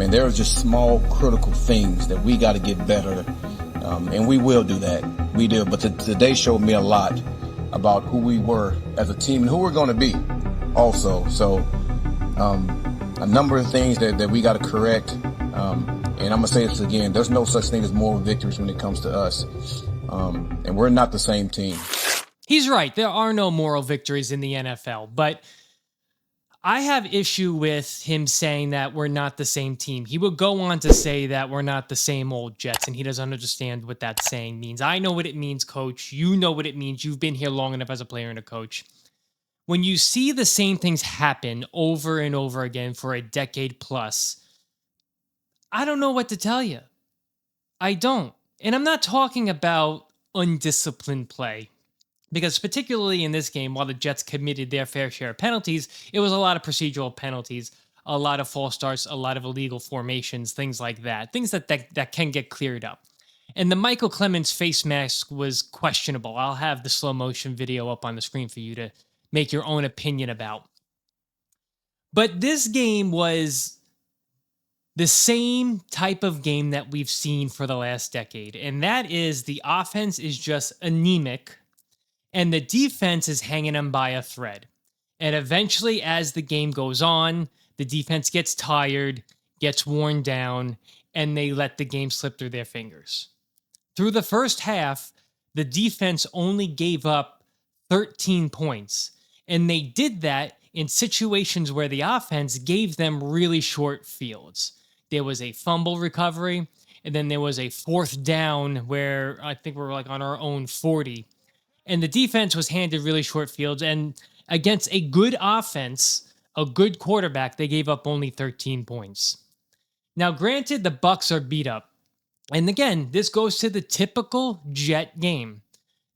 Man, there are just small, critical things that we got to get better, and we will do that. We do. But today showed me a lot about who we were as a team and who we're going to be also. So a number of things that we got to correct. And I'm going to say this again. There's no such thing as moral victories when it comes to us. And we're not the same team. He's right. There are no moral victories in the NFL. But I have issue with him saying that we're not the same team. He would go on to say that we're not the same old Jets, and he doesn't understand what that saying means. I know what it means, coach. You know what it means. You've been here long enough as a player and a coach. When you see the same things happen over and over again for a decade plus, I don't know what to tell you. I don't. And I'm not talking about undisciplined play. Because particularly in this game, while the Jets committed their fair share of penalties, it was a lot of procedural penalties, a lot of false starts, a lot of illegal formations, things like that. Things that can get cleared up. And the Michael Clemens face mask was questionable. I'll have the slow motion video up on the screen for you to make your own opinion about. But this game was the same type of game that we've seen for the last decade. And that is the offense is just anemic. And the defense is hanging them by a thread. And eventually, as the game goes on, the defense gets tired, gets worn down, and they let the game slip through their fingers. Through the first half, the defense only gave up 13 points. And they did that in situations where the offense gave them really short fields. There was a fumble recovery, and then there was a fourth down where I think we were like on our own 40. And the defense was handed really short fields. And against a good offense, a good quarterback, they gave up only 13 points. Now, granted, the Bucs are beat up. And again, this goes to the typical Jet game.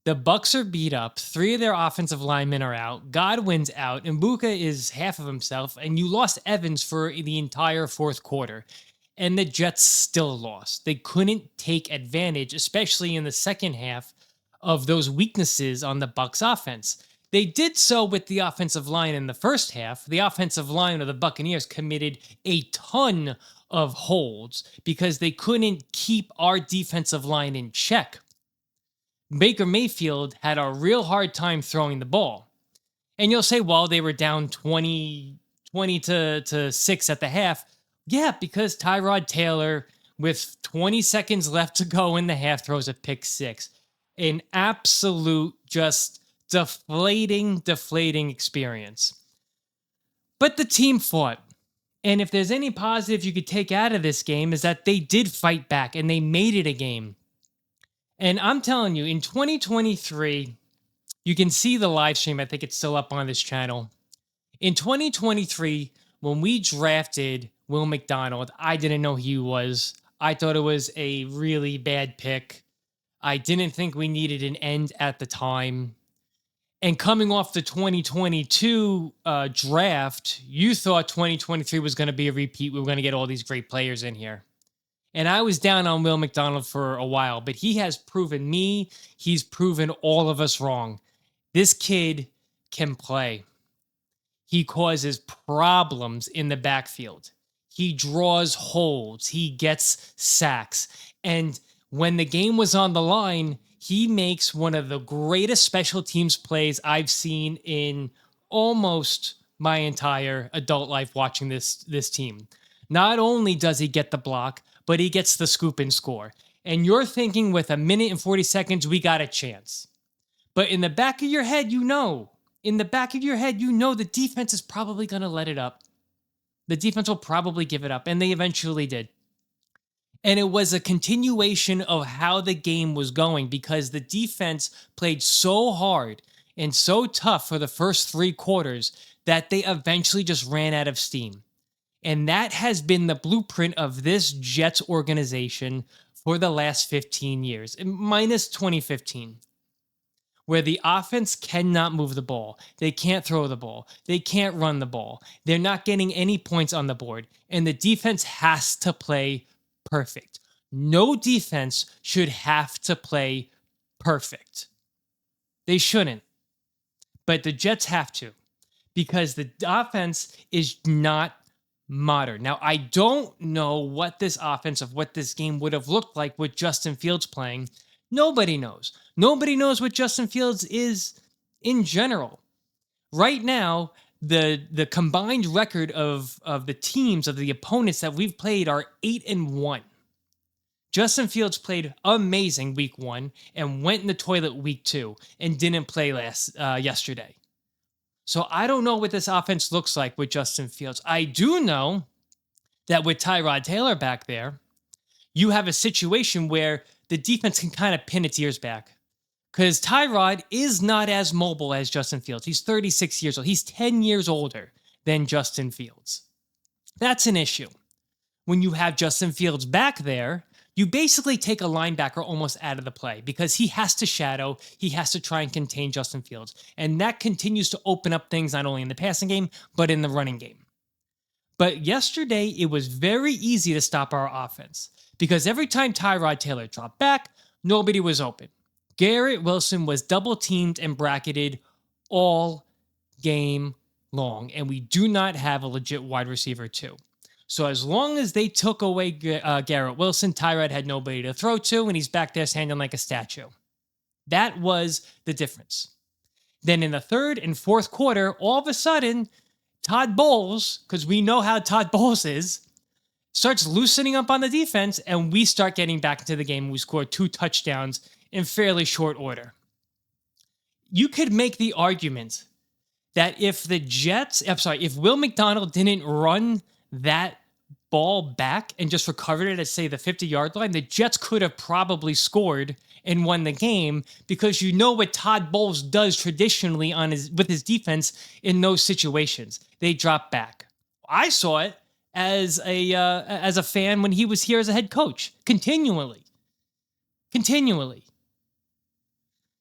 The Bucs are beat up. 3 of their offensive linemen are out. Godwin's out. Mbuka is half of himself. And you lost Evans for the entire fourth quarter. And the Jets still lost. They couldn't take advantage, especially in the second half, of those weaknesses on the Bucs offense. They did so with the offensive line in the first half. The offensive line of the Buccaneers committed a ton of holds because they couldn't keep our defensive line in check. Baker Mayfield had a real hard time throwing the ball. And you'll say, well, they were down 20 to 6 at the half. Yeah, because Tyrod Taylor, with 20 seconds left to go in the half, throws a pick 6. An absolute just deflating experience. But the team fought. And if there's any positive you could take out of this game is that they did fight back and they made it a game. And I'm telling you, in 2023, you can see the live stream. I think it's still up on this channel. In 2023, when we drafted Will McDonald, I didn't know who he was. I thought it was a really bad pick. I didn't think we needed an end at the time. And coming off the 2022 draft, you thought 2023 was going to be a repeat. We were going to get all these great players in here. And I was down on Will McDonald for a while, but he has proven me, he's proven all of us wrong. This kid can play. He causes problems in the backfield. He draws holds. He gets sacks. And when the game was on the line, he makes one of the greatest special teams plays I've seen in almost my entire adult life watching this team. Not only does he get the block, but he gets the scoop and score. And you're thinking with 1 minute and 40 seconds, we got a chance. But in the back of your head, the defense is probably going to let it up. The defense will probably give it up, and they eventually did. And it was a continuation of how the game was going because the defense played so hard and so tough for the first 3 quarters that they eventually just ran out of steam. And that has been the blueprint of this Jets organization for the last 15 years, minus 2015, where the offense cannot move the ball. They can't throw the ball. They can't run the ball. They're not getting any points on the board. And the defense has to play perfect. No defense should have to play perfect. They shouldn't. But the Jets have to, because the offense is not modern. Now, I don't know what this offense of what this game would have looked like with Justin Fields playing. Nobody knows. Nobody knows what Justin Fields is in general. Right now, the combined record of the teams, of the opponents that we've played are 8-1. Justin Fields played amazing week 1 and went in the toilet week 2 and didn't play yesterday. So I don't know what this offense looks like with Justin Fields. I do know that with Tyrod Taylor back there, you have a situation where the defense can kind of pin its ears back. Because Tyrod is not as mobile as Justin Fields. He's 36 years old. He's 10 years older than Justin Fields. That's an issue. When you have Justin Fields back there, you basically take a linebacker almost out of the play because he has to shadow, he has to try and contain Justin Fields. And that continues to open up things not only in the passing game, but in the running game. But yesterday, it was very easy to stop our offense because every time Tyrod Taylor dropped back, nobody was open. Garrett Wilson was double teamed and bracketed all game long, and we do not have a legit wide receiver too. So as long as they took away Garrett Wilson, Tyrod had nobody to throw to, and he's back there standing like a statue. That was the difference. Then in the third and fourth quarter, all of a sudden, Todd Bowles, because we know how Todd Bowles is, starts loosening up on the defense, and we start getting back into the game. We scored 2 touchdowns in fairly short order. You could make the argument that if Will McDonald didn't run that ball back and just recovered it at, say, the 50-yard line, the Jets could have probably scored and won the game because you know what Todd Bowles does traditionally with his defense in those situations. They drop back. I saw it as a fan when he was here as a head coach, continually.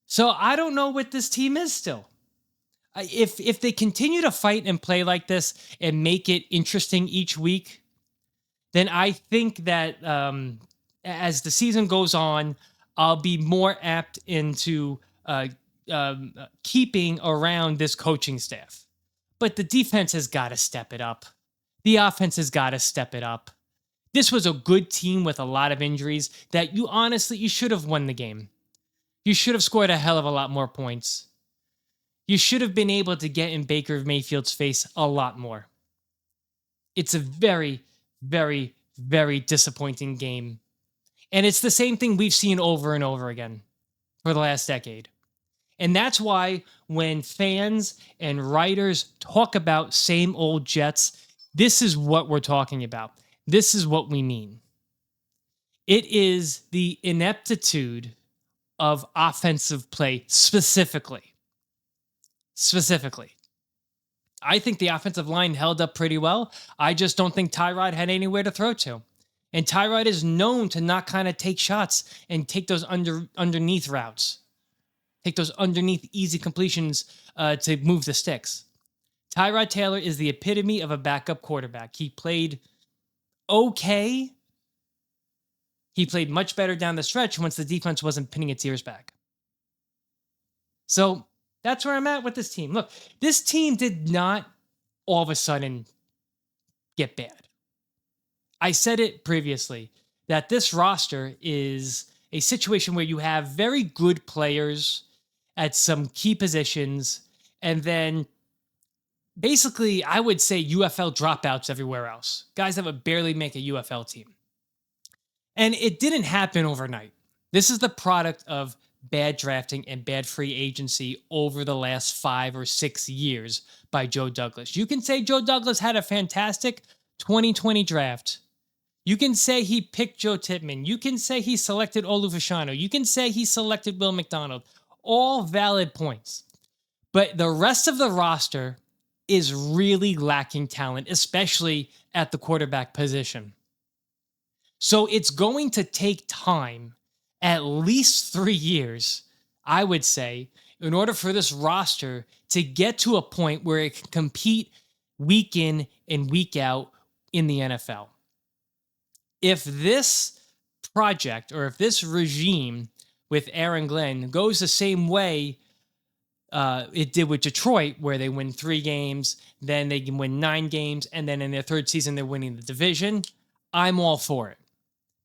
So I don't know what this team is still. If they continue to fight and play like this and make it interesting each week, then I think that as the season goes on, I'll be more apt into keeping around this coaching staff. But the defense has got to step it up. The offense has got to step it up. This was a good team with a lot of injuries that you should have won the game. You should have scored a hell of a lot more points. You should have been able to get in Baker Mayfield's face a lot more. It's a very, very, very disappointing game. And it's the same thing we've seen over and over again for the last decade. And that's why when fans and writers talk about same old Jets, this is what we're talking about. This is what we mean. It is the ineptitude of offensive play specifically. I think the offensive line held up pretty well. I just don't think Tyrod had anywhere to throw to. And Tyrod is known to not kind of take shots and take those underneath routes. Take those underneath easy completions to move the sticks. Tyrod Taylor is the epitome of a backup quarterback. He played okay. He played much better down the stretch once the defense wasn't pinning its ears back. So that's where I'm at with this team. Look, this team did not all of a sudden get bad. I said it previously that this roster is a situation where you have very good players at some key positions, and then basically, I would say UFL dropouts everywhere else. Guys that would barely make a UFL team. And it didn't happen overnight. This is the product of bad drafting and bad free agency over the last 5 or 6 years by Joe Douglas. You can say Joe Douglas had a fantastic 2020 draft. You can say he picked Joe Tippmann. You can say he selected Olu Fashanu. You can say he selected Will McDonald. All valid points. But the rest of the roster is really lacking talent, especially at the quarterback position. So it's going to take time, at least 3 years, I would say, in order for this roster to get to a point where it can compete week in and week out in the NFL. If this project or if this regime with Aaron Glenn goes the same way it did with Detroit, where they win 3 games, then they can win 9 games, and then in their third season, they're winning the division. I'm all for it.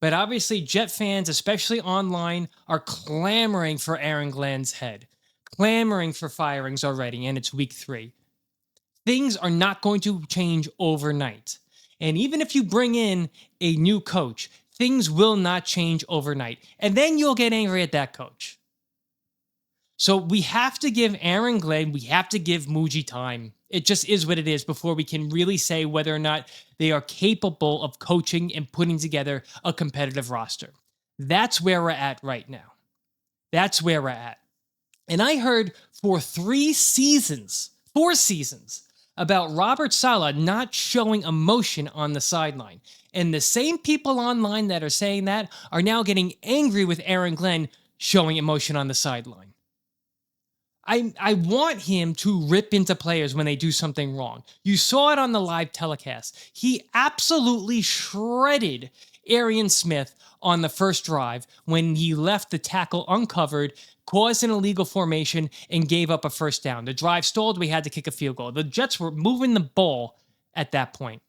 But obviously, Jet fans, especially online, are clamoring for Aaron Glenn's head, clamoring for firings already, and it's week 3. Things are not going to change overnight. And even if you bring in a new coach, things will not change overnight. And then you'll get angry at that coach. So we have to give Aaron Glenn, we have to give Muji time. It just is what it is before we can really say whether or not they are capable of coaching and putting together a competitive roster. That's where we're at right now. That's where we're at. And I heard for 4 seasons, about Robert Saleh not showing emotion on the sideline. And the same people online that are saying that are now getting angry with Aaron Glenn showing emotion on the sideline. I want him to rip into players when they do something wrong. You saw it on the live telecast. He absolutely shredded Arian Smith on the first drive when he left the tackle uncovered, caused an illegal formation, and gave up a first down. The drive stalled. We had to kick a field goal. The Jets were moving the ball at that point,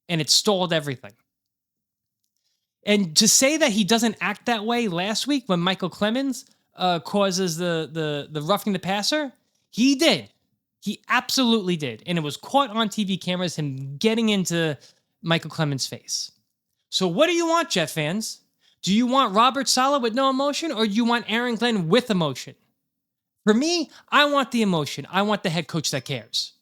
and it stalled everything. And to say that he doesn't act that way last week when Michael Clemens causes the roughing the passer, he did. He absolutely did. And it was caught on TV cameras, him getting into Michael Clemens' face. So what do you want, Jet fans? Do you want Robert Saleh with no emotion, or do you want Aaron Glenn with emotion? For me, I want the emotion. I want the head coach that cares.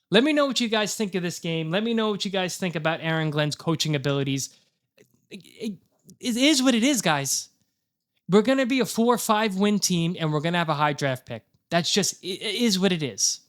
Let me know what you guys think of this game. Let me know what you guys think about Aaron Glenn's coaching abilities. It is what it is, guys. We're going to be a 4 or 5 win team, and we're going to have a high draft pick. That's just, it is what it is.